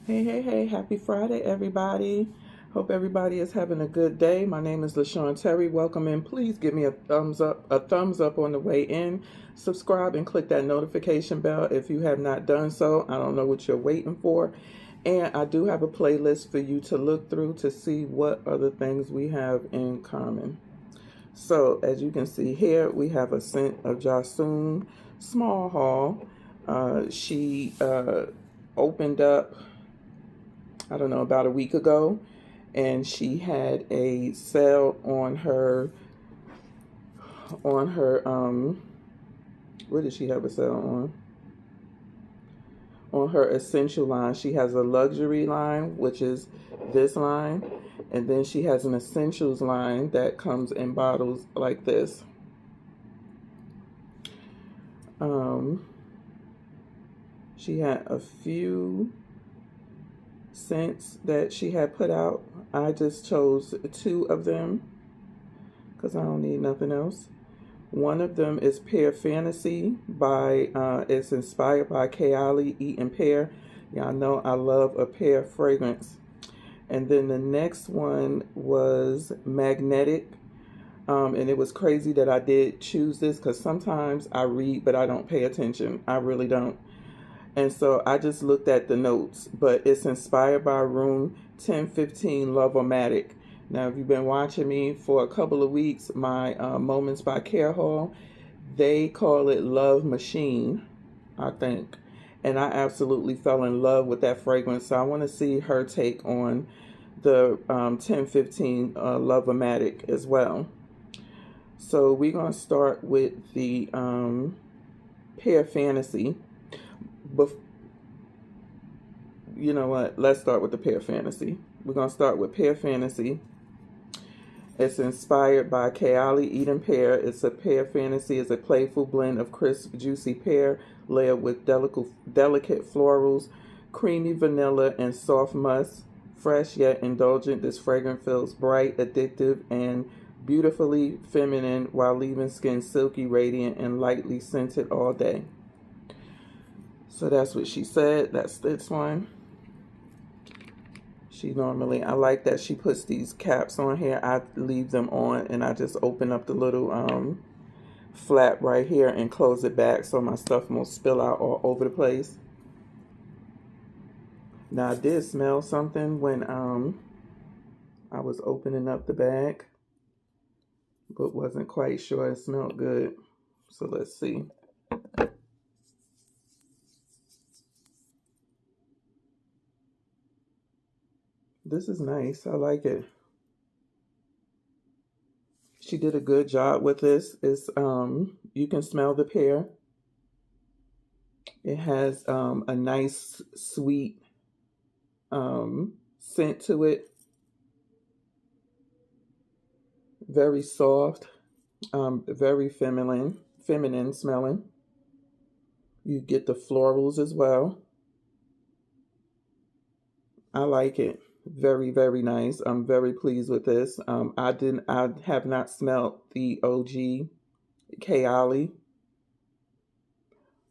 Hey, happy Friday, everybody. Hope everybody is having a good day. My name is Lashawnterry. Welcome in. Please give me a thumbs up on the way in. Subscribe and click that notification bell if you have not done so. I don't know what you're waiting for. And I do have a playlist for you to look through to see what other things we have in common. So, as you can see here, we have a scent of Jasoon small haul. She opened up, I don't know, about a week ago, and she had a sale on her what did she have a sale on? On her essential line. She has a luxury line, which is this line, and then she has an essentials line that comes in bottles like this. Um, she had a few scents that she had put out. I just chose two of them because I don't need nothing else. One of them is Pear Fantasy it's inspired by Kayali Eat and Pear. Y'all know I love a pear fragrance. And then the next one was Magnetic. And it was crazy that I did choose this because sometimes I read but I don't pay attention. I really don't. And so I just looked at the notes, but it's inspired by Room 1015 Love-O-Matic. Now, if you've been watching me for a couple of weeks, my Moments by Care Hall, they call it Love Machine, I think. And I absolutely fell in love with that fragrance. So I want to see her take on the 1015 Love-O-Matic as well. So we're going to start with the Pear Fantasy. You know what? Let's start with the Pear Fantasy. We're going to start with Pear Fantasy. It's inspired by Kayali Eden Pear. It's a Pear Fantasy. It's a playful blend of crisp, juicy pear layered with delicate florals, creamy vanilla, and soft musk. Fresh yet indulgent, this fragrance feels bright, addictive, and beautifully feminine while leaving skin silky, radiant, and lightly scented all day. So that's what she said. That's this one. I like that she puts these caps on here. I leave them on and I just open up the little flap right here and close it back so my stuff won't spill out all over the place. Now I did smell something when I was opening up the bag, but wasn't quite sure it smelled good. So let's see. This is nice. I like it. She did a good job with this. It's you can smell the pear. It has a nice sweet scent to it. Very soft, very feminine smelling. You get the florals as well. I like it. Very nice. I'm very pleased with this. I have not smelled the OG Kayali,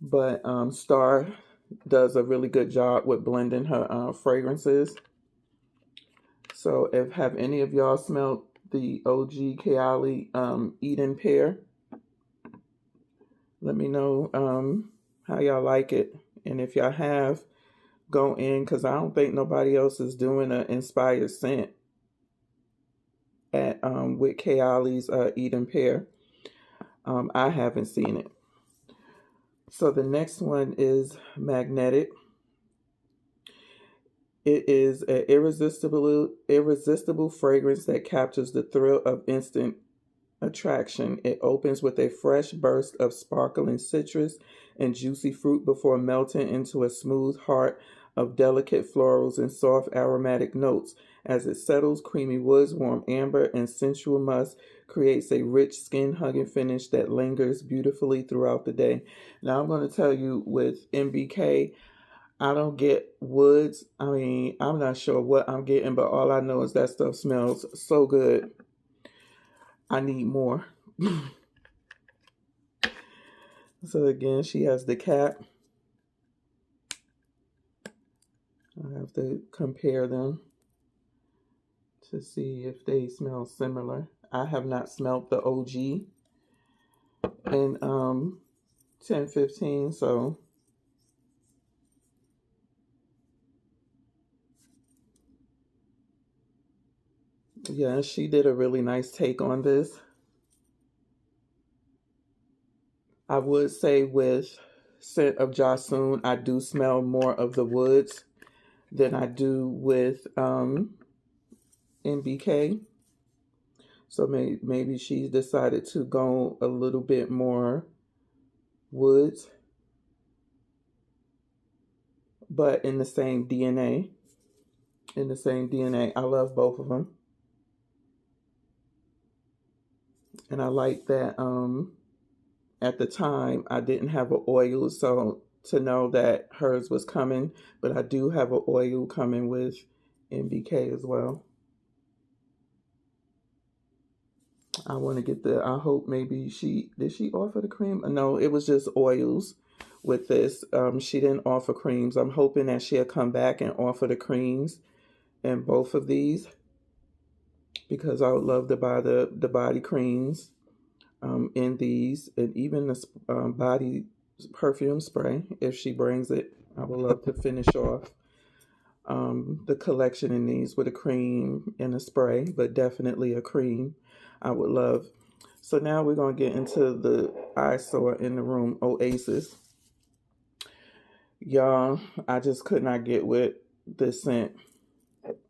but Star does a really good job with blending her fragrances. So have any of y'all smelled the OG Kayali Eden Pear? Let me know how y'all like it. And if y'all have, go in because I don't think nobody else is doing an inspired scent at with Kayali's Eden Pear. I haven't seen it. So the next one is Magnetic. It is an irresistible fragrance that captures the thrill of instant attraction. It opens with a fresh burst of sparkling citrus and juicy fruit before melting into a smooth heart of delicate florals and soft aromatic notes. As it settles, creamy woods, warm amber, and sensual musk creates a rich skin-hugging finish that lingers beautifully throughout the day. Now I'm going to tell you with MBK, I don't get woods. I mean, I'm not sure what I'm getting, but all I know is that stuff smells so good. I need more. So again, she has the cap. I have to compare them to see if they smell similar. I have not smelled the OG in 1015, so yeah, she did a really nice take on this. I would say with scent of Jasun, I do smell more of the woods than I do with NBK. So maybe she decided to go a little bit more woods, but in the same DNA. In the same DNA. I love both of them. And I like that at the time I didn't have an oil, so to know that hers was coming, but I do have an oil coming with NBK as well. I want to get I hope maybe did she offer the cream? No, it was just oils with this. She didn't offer creams. I'm hoping that she'll come back and offer the creams in both of these, because I would love to buy the body creams in these, and even the body perfume spray if she brings it. I would love to finish off the collection in these with a cream and a spray, but definitely a cream I would love. So now we're going to get into the eyesore in the room, Oasis. Y'all, I just could not get with this scent.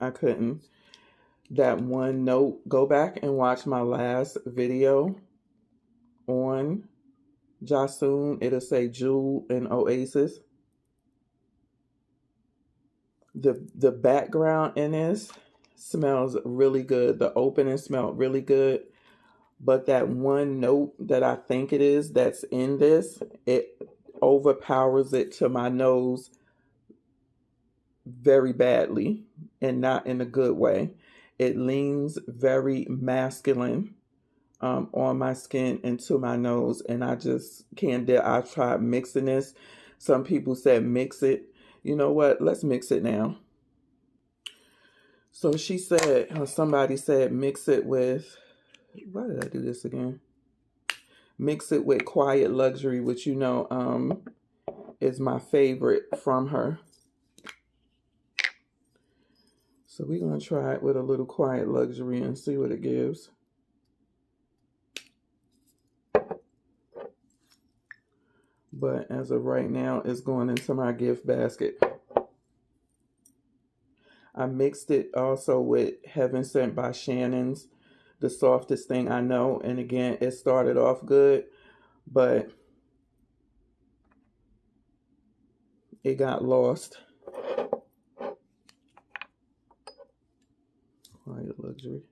I couldn't. That one note, go back and watch my last video on Jasun. It'll say Jewel and Oasis. The background in this smells really good. The opening smelled really good. But that one note that I think it is that's in this, it overpowers it to my nose very badly, and not in a good way. It leans very masculine on my skin and to my nose, and I just can't do. I tried mixing this. Some people said mix it. You know what? Let's mix it now. So she said, or somebody said, mix it with, why did I do this again? Mix it with Quiet Luxury, which you know is my favorite from her. So we're going to try it with a little Quiet Luxury and see what it gives. But as of right now, it's going into my gift basket. I mixed it also with Heaven Sent by Shannon's, The Softest Thing I Know. And again, it started off good, but it got lost. Quiet Luxury.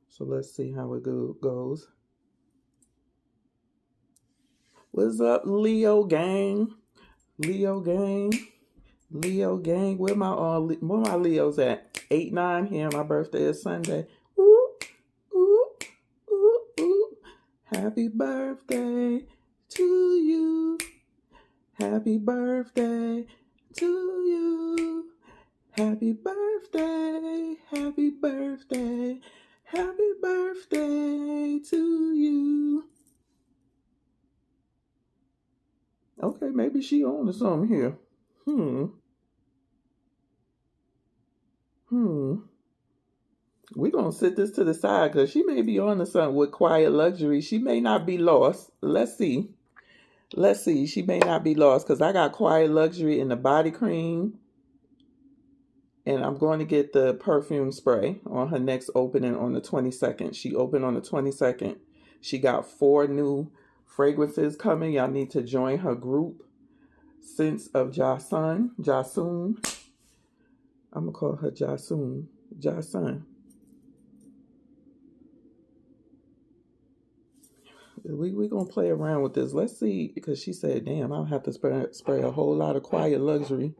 So let's see how it goes. What's up, Leo gang? Leo gang. Leo gang. Where my Leos at? 8-9 here. My birthday is Sunday. Ooh, ooh, ooh, ooh. Happy birthday to you. Happy birthday to you. Happy birthday. Happy birthday. Happy birthday to you. Okay, maybe she on to something here. We're going to sit this to the side because she may be on to something with Quiet Luxury. She may not be lost. Let's see. Let's see. She may not be lost because I got Quiet Luxury in the body cream. And I'm going to get the perfume spray on her next opening on the 22nd. She opened on the 22nd. She got 4 new fragrances coming. Y'all need to join her group. Scents of Jasun. I'm going to call her Jasun. We going to play around with this. Let's see, because she said, damn, I'll have to spray a whole lot of Quiet Luxury.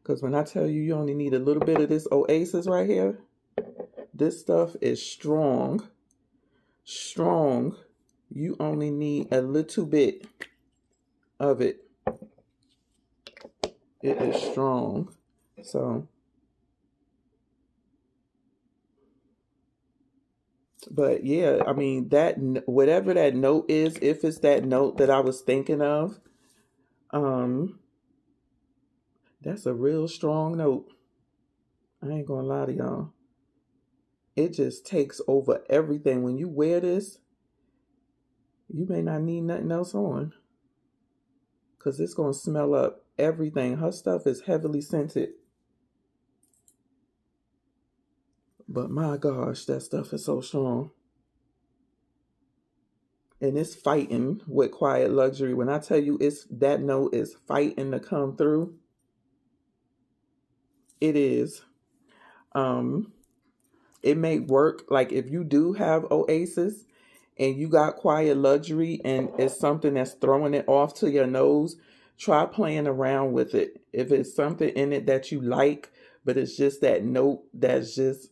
Because when I tell you, you only need a little bit of this Oasis right here, this stuff is strong. Strong. You only need a little bit. of it. It is strong. So, but yeah, I mean, that, whatever that note is, if it's that note that I was thinking of, um, that's a real strong note. I ain't gonna lie to y'all. It just takes over everything. When you wear this, you may not need nothing else on, because it's gonna smell up everything. Her stuff is heavily scented. But my gosh, that stuff is so strong. And it's fighting with Quiet Luxury. When I tell you it's that note is fighting to come through, it is. Um, it may work. Like if you do have Oasis and you got Quiet Luxury and it's something that's throwing it off to your nose, try playing around with it. If it's something in it that you like, but it's just that note that's just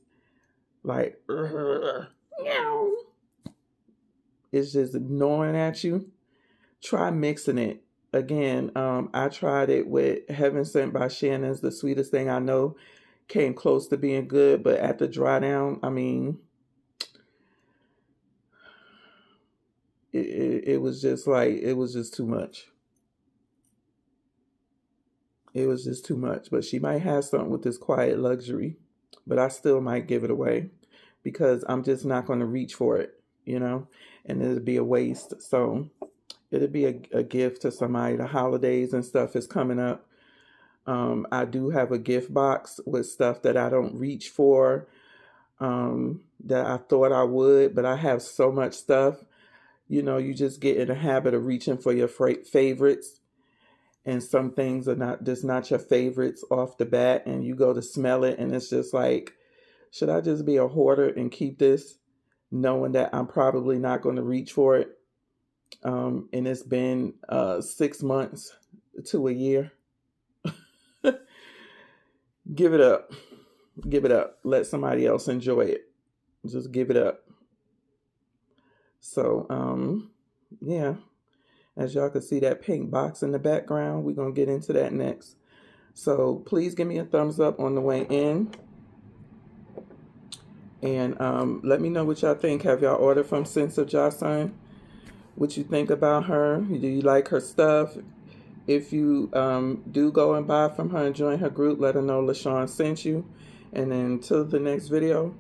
like, it's just gnawing at you, try mixing it. Again, I tried it with Heaven Sent by Shannon's The Sweetest Thing I Know. Came close to being good, but at the dry down, I mean, it was just like, it was just too much. It was just too much. But she might have something with this Quiet Luxury, but I still might give it away because I'm just not going to reach for it, you know, and it'd be a waste. So it'd be a gift to somebody. The holidays and stuff is coming up. I do have a gift box with stuff that I don't reach for, that I thought I would, but I have so much stuff. You know, you just get in a habit of reaching for your favorites, and some things are not just not your favorites off the bat, and you go to smell it, and it's just like, should I just be a hoarder and keep this, knowing that I'm probably not going to reach for it? And it's been 6 months to a year. Give it up. Give it up. Let somebody else enjoy it. Just give it up. So, yeah. As y'all can see that pink box in the background, we're going to get into that next. So please give me a thumbs up on the way in. And let me know what y'all think. Have y'all ordered from Sense of Jocelyn? What you think about her? Do you like her stuff? If you do go and buy from her and join her group, let her know LaShawn sent you. And then until the next video,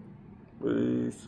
peace.